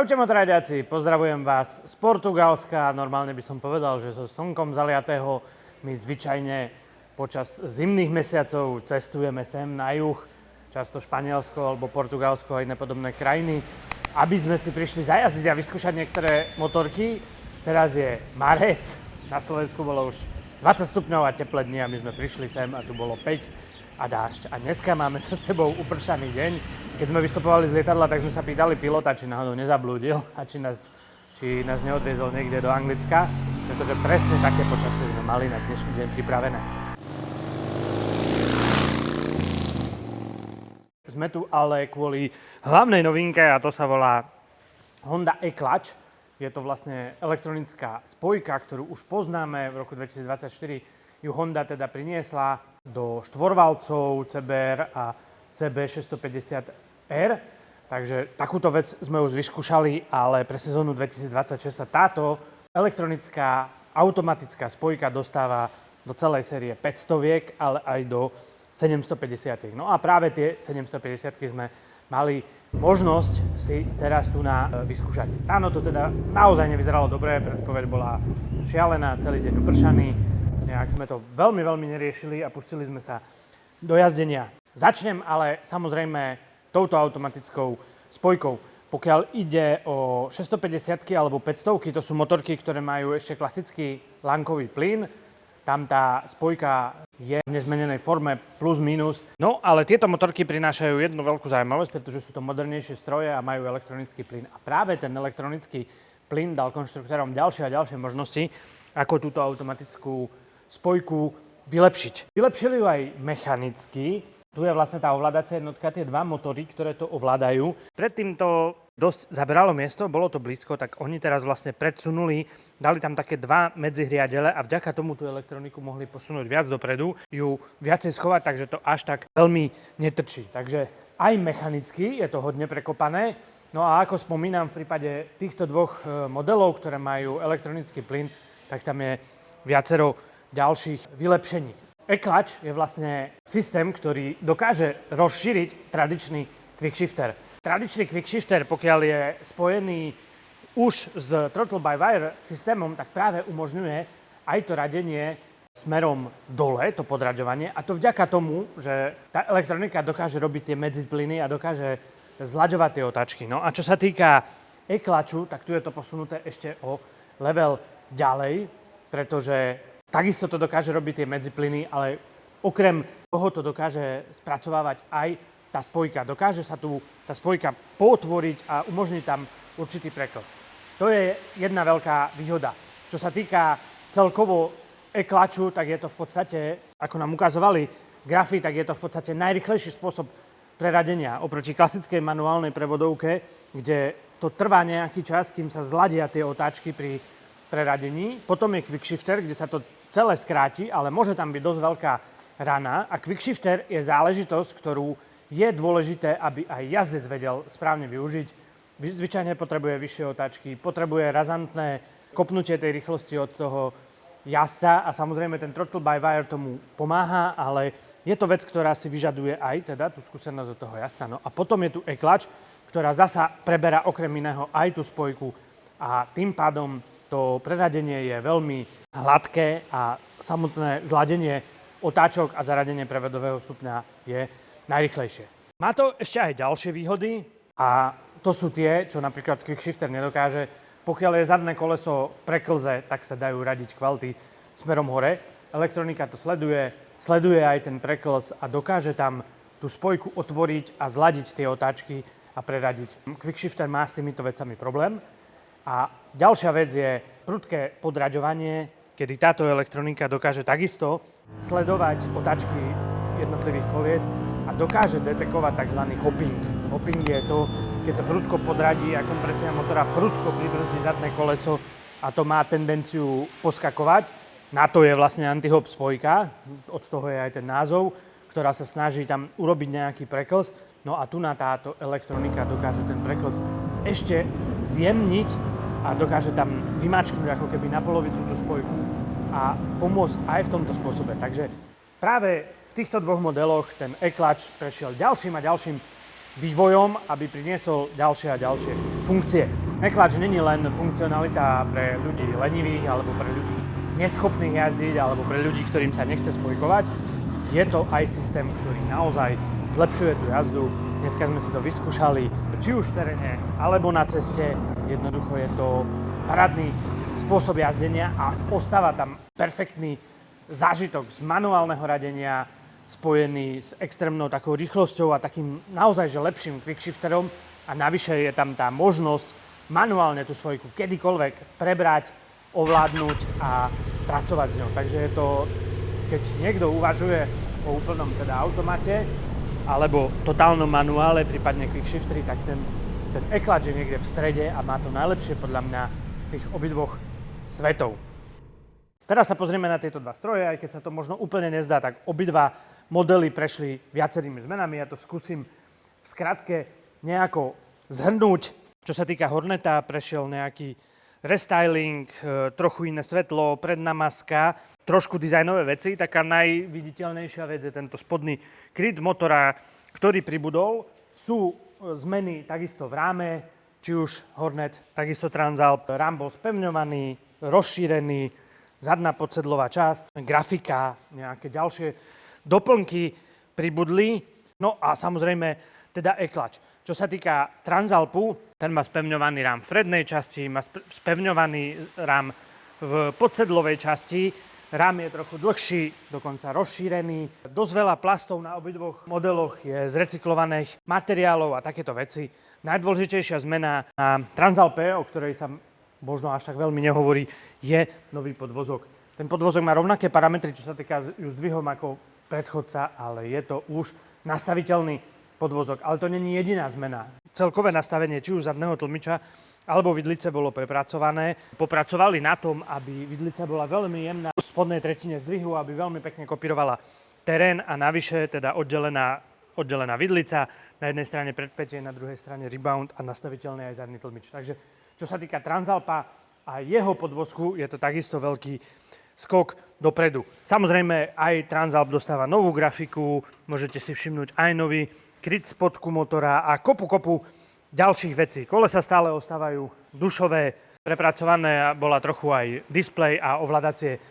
Čaute motoradiaci, pozdravujem vás z Portugalska. Normálne by som povedal, že so slnkom zaliatého my zvyčajne počas zimných mesiacov cestujeme sem na juh, často Španielsko alebo Portugalsko a iné podobné krajiny, aby sme si prišli zajazdiť a vyskúšať niektoré motorky. Teraz je marec, na Slovensku bolo už 20 stupňov a teplé dni a my sme prišli sem a tu bolo 5 a dážď. A dneska máme sa sebou upršaný deň. Keď sme vystupovali z lietadla, tak sme sa pýtali pilota, či náhodou nezablúdil a či nás neodviezol niekde do Anglicka, pretože presne také počasie sme mali na dnešný deň pripravené. Sme tu ale kvôli hlavnej novinke a to sa volá Honda e-Clutch. Je to vlastne elektronická spojka, ktorú už poznáme. V roku 2024 ju Honda teda priniesla do štvorvalcov CBR a CB650R. Takže takúto vec sme už vyskúšali, ale pre sezónu 2026 sa táto elektronická automatická spojka dostáva do celej série 500-viek, ale aj do 750. No a práve tie 750 sme mali možnosť si teraz tu vyskúšať. Ráno to teda naozaj nevyzeralo dobre, predpoveď bola šialená, celý deň upršaný. Nejak sme to veľmi neriešili a pustili sme sa do jazdenia. Začnem ale samozrejme touto automatickou spojkou. Pokiaľ ide o 650 alebo 500, to sú motorky, ktoré majú ešte klasický lankový plyn. Tam tá spojka je v nezmenenej forme plus minus. No ale tieto motorky prinášajú jednu veľkú zaujímavosť, pretože sú to modernejšie stroje a majú elektronický plyn. A práve ten elektronický plyn dal konštruktorom ďalšie a ďalšie možnosti, ako túto automatickú spojku vylepšiť. Vylepšili ju aj mechanicky. Tu je vlastne tá ovládacia jednotka, tie dva motory, ktoré to ovládajú. Predtým to dosť zaberalo miesto, bolo to blízko, tak oni teraz vlastne predsunuli, dali tam také dva medzihriadele a vďaka tomu tú elektroniku mohli posunúť viac dopredu, ju viacej schovať, takže to až tak veľmi netrčí. Takže aj mechanicky je to hodne prekopané. No a ako spomínam, v prípade týchto dvoch modelov, ktoré majú elektronický plyn, tak tam je viacero ďalších vylepšení. e-Clutch je vlastne systém, ktorý dokáže rozšíriť tradičný quickshifter. Tradičný quickshifter, pokiaľ je spojený už s throttle-by-wire systémom, tak práve umožňuje aj to radenie smerom dole, to podraďovanie, a to vďaka tomu, že tá elektronika dokáže robiť tie medziplyny a dokáže zlaďovať tie otáčky. No a čo sa týka e-Clutchu, tak tu je to posunuté ešte o level ďalej, pretože takisto to dokáže robiť tie medziplyny, ale okrem toho to dokáže spracovávať aj tá spojka. Dokáže sa tu tá spojka potvoriť a umožniť tam určitý preklz. To je jedna veľká výhoda. Čo sa týka celkovo e-Clutchu, tak je to v podstate, ako nám ukazovali grafy, tak je to v podstate najrýchlejší spôsob preradenia oproti klasickej manuálnej prevodovke, kde to trvá nejaký čas, kým sa zladia tie otáčky pri preradení. Potom je quickshifter, kde sa to celé skráti, ale môže tam byť dosť veľká rana. A quickshifter je záležitosť, ktorú je dôležité, aby aj jazdec vedel správne využiť. Zvyčajne potrebuje vyššie otáčky, potrebuje razantné kopnutie tej rýchlosti od toho jazdca a samozrejme ten throttle-by-wire tomu pomáha, ale je to vec, ktorá si vyžaduje aj teda tú skúsenosť od toho jazdca. No a potom je tu e-Clutch, ktorá zasa preberá okrem iného aj tú spojku a tým pádom to preradenie je veľmi hladké a samotné zladenie otáčok a zaradenie prevodového stupňa je najrýchlejšie. Má to ešte aj ďalšie výhody a to sú tie, čo napríklad quickshifter nedokáže. Pokiaľ je zadné koleso v preklze, tak sa dajú radiť kvality smerom hore. Elektronika to sleduje aj ten preklz a dokáže tam tú spojku otvoriť a zladiť tie otáčky a preradiť. Quickshifter má s týmito vecami problém. A ďalšia vec je prudké podraďovanie, kedy táto elektronika dokáže takisto sledovať otáčky jednotlivých kolies a dokáže detekovať tzv. Hopping. Hopping je to, keď sa prudko podradí a kompresia motora prudko pribrzdí zadné koleso a to má tendenciu poskakovať. Na to je vlastne antihop spojka, od toho je aj ten názov, ktorá sa snaží tam urobiť nejaký preklz. No a tu na táto elektronika dokáže ten preklz ešte zjemniť a dokáže tam vymačknúť ako keby na polovicu tú spojku a pomôcť aj v tomto spôsobe. Takže práve v týchto dvoch modeloch ten e-Clutch prešiel ďalším a ďalším vývojom, aby priniesol ďalšie a ďalšie funkcie. E-clutch není len funkcionalita pre ľudí lenivých alebo pre ľudí neschopných jazdiť alebo pre ľudí, ktorým sa nechce spojkovať. Je to aj systém, ktorý naozaj zlepšuje tú jazdu. Dneska sme si to vyskúšali, či už v teréne alebo na ceste. Jednoducho je to parádny spôsob jazdenia a ostáva tam perfektný zážitok z manuálneho radenia spojený s extrémnou takou rýchlosťou a takým naozaj že lepším quickshifterom a navyše je tam tá možnosť manuálne tú spojku kedykoľvek prebrať, ovládnuť a pracovať s ňou. Takže je to, keď niekto uvažuje o úplnom teda automate alebo totálnom manuále, prípadne quickshifteri, tak ten e-clutch je niekde v strede a má to najlepšie podľa mňa z tých obidvoch svetov. Teraz sa pozrieme na tieto dva stroje, aj keď sa to možno úplne nezdá, tak obidva modely prešli viacerými zmenami. Ja to skúsim v skratke nejako zhrnúť. Čo sa týka Horneta, prešiel nejaký restyling, trochu iné svetlo, predná maska, trošku dizajnové veci. Taká najviditeľnejšia vec je tento spodný kryt motora, ktorý pribudol. Sú zmeny takisto v ráme, či už Hornet, takisto Transalp. Rám bol spevňovaný, rozšírený, zadná podsedlová časť, grafika, nejaké ďalšie doplnky pribudli. No a samozrejme teda e-clutch. Čo sa týka Transalpu, ten má spevňovaný rám v prednej časti, má spevňovaný rám v podsedlovej časti. Rám je trochu dlhší, dokonca rozšírený. Dosť veľa plastov na obidvoch modeloch je z recyklovaných materiálov a takéto veci. Najdôležitejšia zmena na Transalpe, o ktorej sa možno až tak veľmi nehovorí, je nový podvozok. Ten podvozok má rovnaké parametry, čo sa týka zdvihom ako predchodca, ale je to už nastaviteľný podvozok. Ale to není jediná zmena. Celkové nastavenie či už zadného tlmiča alebo vidlice bolo prepracované. Popracovali na tom, aby vidlica bola veľmi jemná v spodnej tretine zdvihu, aby veľmi pekne kopírovala terén a navyše teda oddelená vidlica. Na jednej strane predpätie, na druhej strane rebound a nastaviteľný aj zadný tlmič. Takže čo sa týka Transalpa a jeho podvozku, je to takisto veľký skok dopredu. Samozrejme aj Transalp dostáva novú grafiku, môžete si všimnúť aj nový kryt spodku motora a kopu ďalších vecí. Kolesa stále ostávajú dušové, prepracované bola trochu aj displej a ovládacie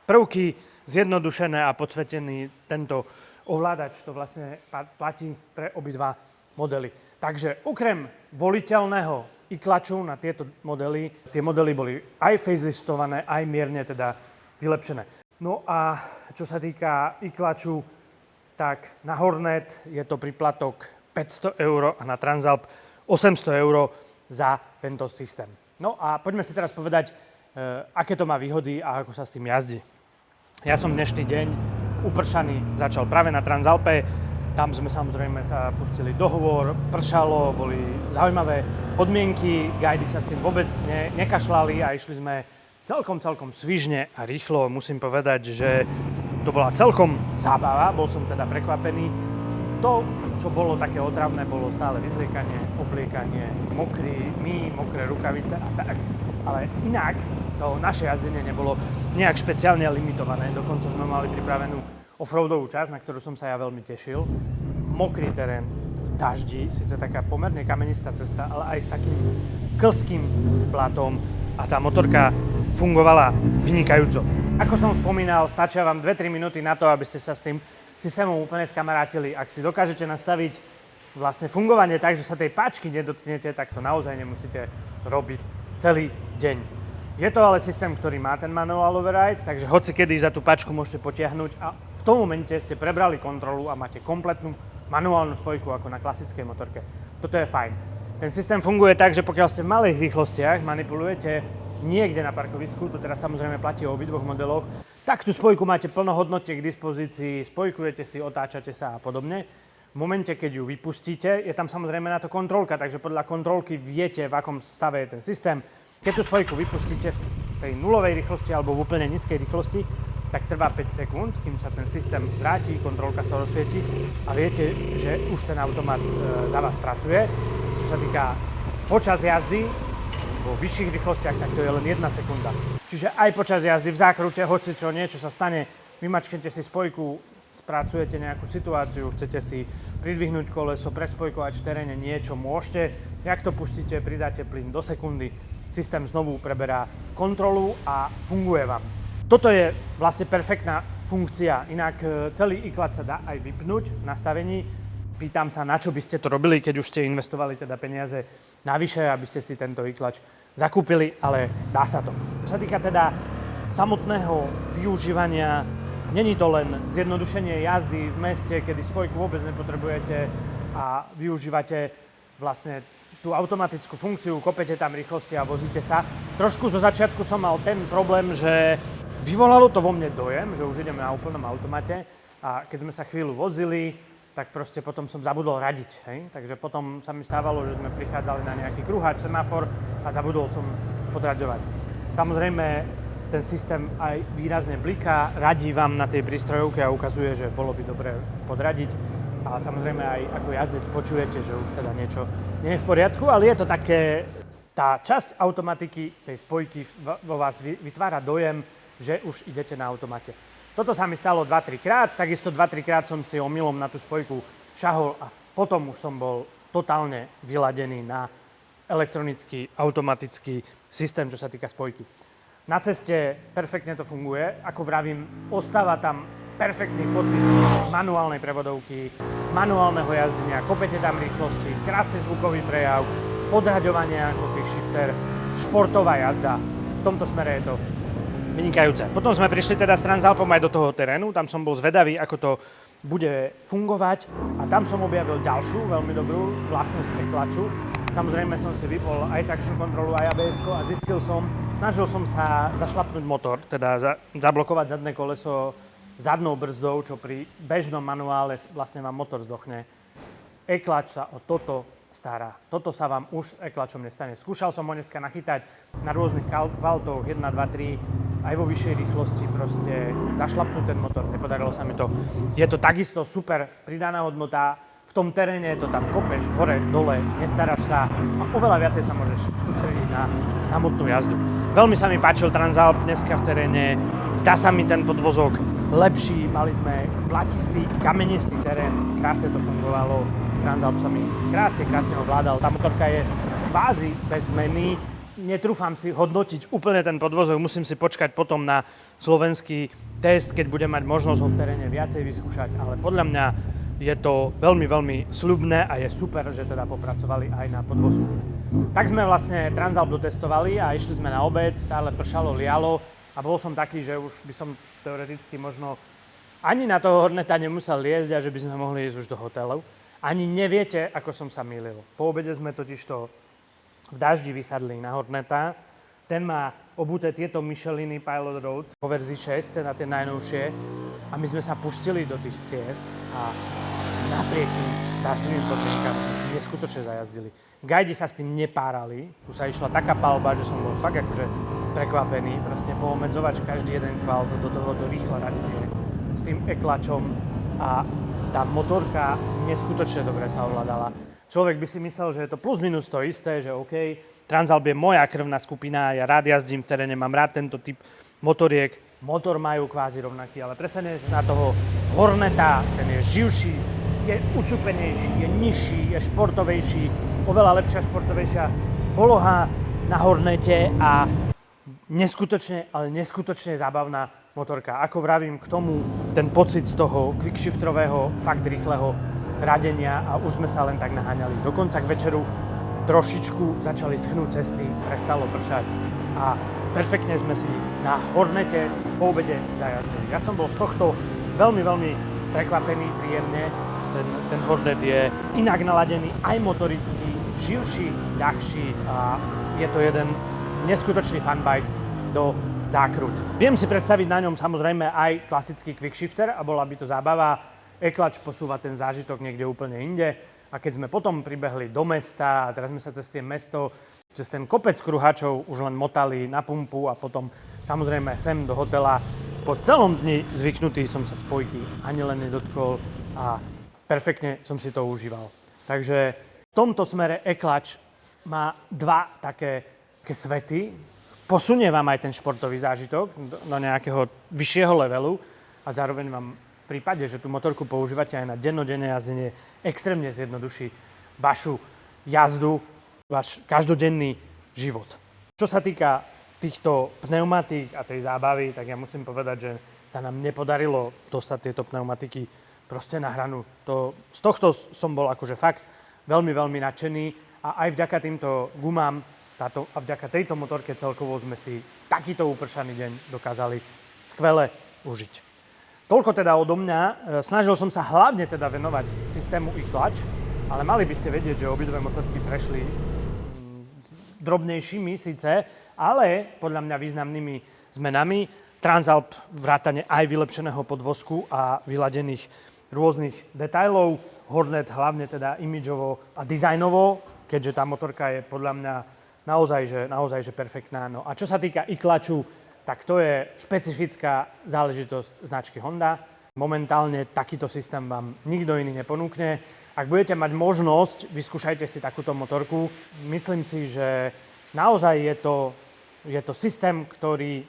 prvky, zjednodušené a podsvetený tento ovládač. To vlastne platí pre obidva modely. Takže okrem voliteľného e-clutchu na tieto modely, tie modely boli aj faceliftované, aj mierne teda vylepšené. No a čo sa týka e-clutchu, tak na Hornet je to príplatok 500 € a na Transalp 800 € za tento systém. No a poďme si teraz povedať, aké to má výhody a ako sa s tým jazdí. Ja som dnešný deň upršaný začal práve na Transalpe. Tam sme samozrejme sa pustili dohovor, pršalo, boli zaujímavé podmienky, guidy sa s tým vôbec nekašľali a išli sme celkom svižne a rýchlo. Musím povedať, že to bola celkom zábava, bol som teda prekvapený. To, čo bolo také otravné, bolo stále vyzliekanie, obliekanie, mokré rukavice a tak. Ale inak to naše jazdenie nebolo nejak špeciálne limitované. Dokonca sme mali pripravenú offroadovú časť, na ktorú som sa ja veľmi tešil. Mokrý terén v daždi, síce taká pomerne kamenistá cesta, ale aj s takým klským blatom a tá motorka fungovala vynikajúco. Ako som spomínal, stačia vám 2-3 minúty na to, aby ste sa s tým systémom úplne skamarátili. Ak si dokážete nastaviť vlastne fungovanie tak, že sa tej páčky nedotknete, tak to naozaj nemusíte robiť celý deň. Je to ale systém, ktorý má ten manual override, takže hoci kedy za tú páčku môžete potiahnuť a v tom momente ste prebrali kontrolu a máte kompletnú manuálnu spojku ako na klasickej motorke. Toto je fajn. Ten systém funguje tak, že pokiaľ ste v malých rýchlostiach manipulujete niekde na parkovisku, to teraz samozrejme platí o obidvoch modeloch, tak tú spojku máte plnohodnotne k dispozícii, spojkujete si, otáčate sa a podobne. V momente, keď ju vypustíte, je tam samozrejme na to kontrolka, takže podľa kontrolky viete, v akom stave je ten systém. Keď tú spojku vypustíte v tej nulovej rýchlosti alebo v úplne nízkej rýchlosti, tak trvá 5 sekúnd, kým sa ten systém vráti, kontrolka sa rozsvieti a viete, že už ten automat za vás pracuje. Čo sa týka počas jazdy, vo vyšších rýchlostiach, tak to je len 1 sekunda. Čiže aj počas jazdy v zákrute, hoci čo niečo sa stane, vymačknete si spojku, spracujete nejakú situáciu, chcete si pridvihnúť koleso, prespojkovať v teréne niečo, môžete. Jak to pustíte, pridáte plyn do sekundy, systém znovu preberá kontrolu a funguje vám. Toto je vlastne perfektná funkcia, inak celý iklač sa dá aj vypnúť v nastavení. Pýtam sa, na čo by ste to robili, keď už ste investovali teda peniaze navyše, aby ste si tento iklač zakúpili, ale dá sa to. Čo sa týka teda samotného využívania, není to len zjednodušenie jazdy v meste, kedy spojku vôbec nepotrebujete a využívate vlastne tú automatickú funkciu, kopete tam rýchlosti a vozíte sa. Trošku zo začiatku som mal ten problém, že vyvolalo to vo mne dojem, že už ideme na úplnom automate a keď sme sa chvíľu vozili, tak proste potom som zabudol radiť. Hej? Takže potom sa mi stávalo, že sme prichádzali na nejaký kruháč, semafor a zabudol som podraďovať. Samozrejme, ten systém aj výrazne bliká, radí vám na tej prístrojovke a ukazuje, že bolo by dobre podradiť. A samozrejme aj ako jazdec počujete, že už teda niečo nie je v poriadku, ale je to také, tá časť automatiky tej spojky vo vás vytvára dojem, že už idete na automate. Toto sa mi stalo 2-3 krát, takisto 2-3 krát som si omylom na tú spojku šahol a potom už som bol totálne vyladený na elektronický, automatický systém, čo sa týka spojky. Na ceste perfektne to funguje, ako vravím, ostáva tam perfektný pocit manuálnej prevodovky, manuálneho jazdenia, kopete tam rýchlosti, krásny zvukový prejav, podraďovanie ako quick shifter, športová jazda. V tomto smere je to vynikajúce. Potom sme prišli teda s Transalpom aj do toho terénu, tam som bol zvedavý, ako to bude fungovať a tam som objavil ďalšiu veľmi dobrú vlastnosť e-klaču. Samozrejme som si vypol aj traction kontrolu, aj ABS-ko a snažil som sa zašlapnúť motor, teda zablokovať zadné koleso zadnou brzdou, čo pri bežnom manuále vlastne vám motor zdochne. E-klač sa o toto stará. Toto sa vám už e-klačom nestane. Skúšal som ho dneska nachytať na rôznych kvaltoch 1, 2, 3, aj vo vyššej rýchlosti proste zašlapnúť ten motor. Nepodarilo sa mi to. Je to takisto super pridaná hodnota. V tom teréne to tam kopeš hore, dole, nestaráš sa a oveľa viacej sa môžeš sústrediť na samotnú jazdu. Veľmi sa mi páčil Transalp dneska v teréne. Zdá sa mi ten podvozok lepší. Mali sme platistý, kamenistý terén. Krásne to fungovalo. Transalp sa mi krásne ho vládal. Tá motorka je kvázi bez zmeny. Netrúfam si hodnotiť úplne ten podvozok. Musím si počkať potom na slovenský test, keď budem mať možnosť ho v teréne viacej vyskúšať. Ale podľa mňa je to veľmi, veľmi sľubné a je super, že teda popracovali aj na podvozku. Tak sme vlastne Transalp dotestovali a išli sme na obed, stále pršalo, lialo a bol som taký, že už by som teoreticky možno ani na toho Horneta nemusel liezť a že by sme mohli ísť už do hotelu. Ani neviete, ako som sa mýlil. Po obede sme totižto v daždi vysadli na Horneta. Ten má obuté tieto Micheliny Pilot Road po verzii 6, teda tie najnovšie. A my sme sa pustili do tých ciest a napriek tým dažďovým podmienkam sme si neskutočne zajazdili. Gajdi sa s tým nepárali. Tu sa išla taká palba, že som bol fakt akože prekvapený. Proste poomedzovač každý jeden kvalt do tohoto rýchle radenie s tým e-klačom a tá motorka neskutočne dobre sa ovládala. Človek by si myslel, že je to plus minus to isté, že OK, Transalp je moja krvná skupina, ja rád jazdím v teréne, mám rád tento typ motoriek. Motor majú kvázi rovnaký, ale presne na toho Horneta, ten je živší, je učupenejší, je nižší, je športovejší, oveľa lepšia športovejšia poloha na Hornete a neskutočne, ale neskutočne zábavná motorka. Ako vravím, k tomu ten pocit z toho quickshifterového, fakt rýchleho radenia a už sme sa len tak naháňali. Dokonca k večeru trošičku začali schnúť cesty, prestalo pršať a perfektne sme si na Hornete po obede zajazdili. Ja som bol z tohto veľmi, veľmi prekvapený, príjemne. Ten Hornet je inak naladený, aj motoricky, živší, ľahší a je to jeden neskutočný funbike do zákrut. Viem si predstaviť na ňom samozrejme aj klasický quickshifter a bola by to zábava. E-klač posúva ten zážitok niekde úplne inde. A keď sme potom pribehli do mesta a teraz sme sa cez tie mesto, cez ten kopec kruhačov už len motali na pumpu a potom samozrejme sem do hotela. Po celom dni zvyknutý som sa spojky ani len nedotkol a perfektne som si to užíval. Takže v tomto smere e-klač má dva také svety. Posunie vám aj ten športový zážitok do nejakého vyššieho levelu a zároveň vám v prípade, že tú motorku používate aj na dennodenné jazdenie, extrémne zjednoduší vašu jazdu, váš každodenný život. Čo sa týka týchto pneumatík a tej zábavy, tak ja musím povedať, že sa nám nepodarilo dostať tieto pneumatiky proste na hranu. Z tohto som bol akože fakt veľmi, veľmi nadšený a aj vďaka týmto gumám a vďaka tejto motorke celkovo sme si takýto upršaný deň dokázali skvele užiť. Toľko teda odo mňa. Snažil som sa hlavne teda venovať systému e-clutch, ale mali by ste vedieť, že obidve motorky prešli drobnejšími síce, ale podľa mňa významnými zmenami. Transalp vrátane aj vylepšeného podvozku a vyladených rôznych detailov. Hornet hlavne teda imidžovo a dizajnovo, keďže tá motorka je podľa mňa naozaj že perfektná. No a čo sa týka e-clutchu, tak to je špecifická záležitosť značky Honda. Momentálne takýto systém vám nikto iný neponúkne. Ak budete mať možnosť, vyskúšajte si takúto motorku. Myslím si, že naozaj je to systém,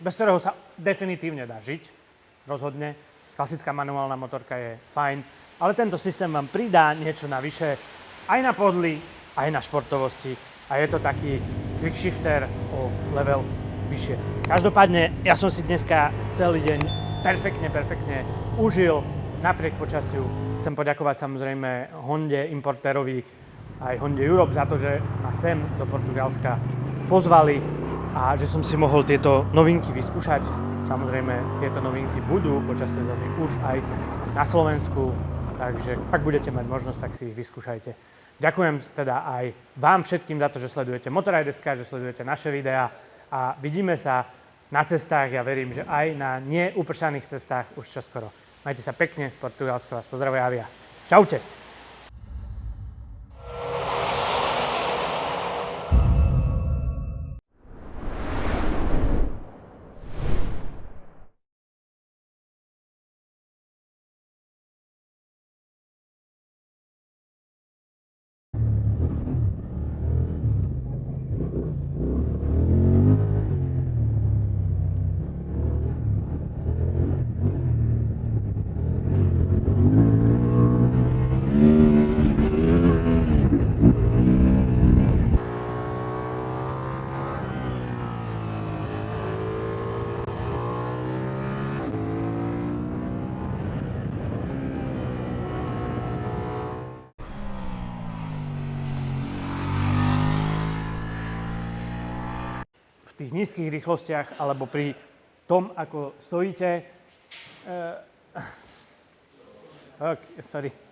bez ktorého sa definitívne dá žiť. Rozhodne. Klasická manuálna motorka je fajn, ale tento systém vám pridá niečo navyše aj na pohodlí, aj na športovosti. A je to taký quick shifter o level vyššie. Každopádne, ja som si dneska celý deň perfektne užil napriek počasiu. Chcem poďakovať samozrejme Honde, importérovi, aj Honde Europe za to, že ma sem do Portugalska pozvali a že som si mohol tieto novinky vyskúšať. Samozrejme, tieto novinky budú počas sezóny už aj na Slovensku, takže ak budete mať možnosť, tak si ich vyskúšajte. Ďakujem teda aj vám všetkým za to, že sledujete Motorrad.sk, že sledujete naše videá a vidíme sa na cestách. Ja verím, že aj na neúpršaných cestách už čoskoro. Majte sa pekne, z Portugalska vás pozdravuje Avia. Čaute! V tých nízkych rýchlostiach alebo pri tom, ako stojíte. Sorry.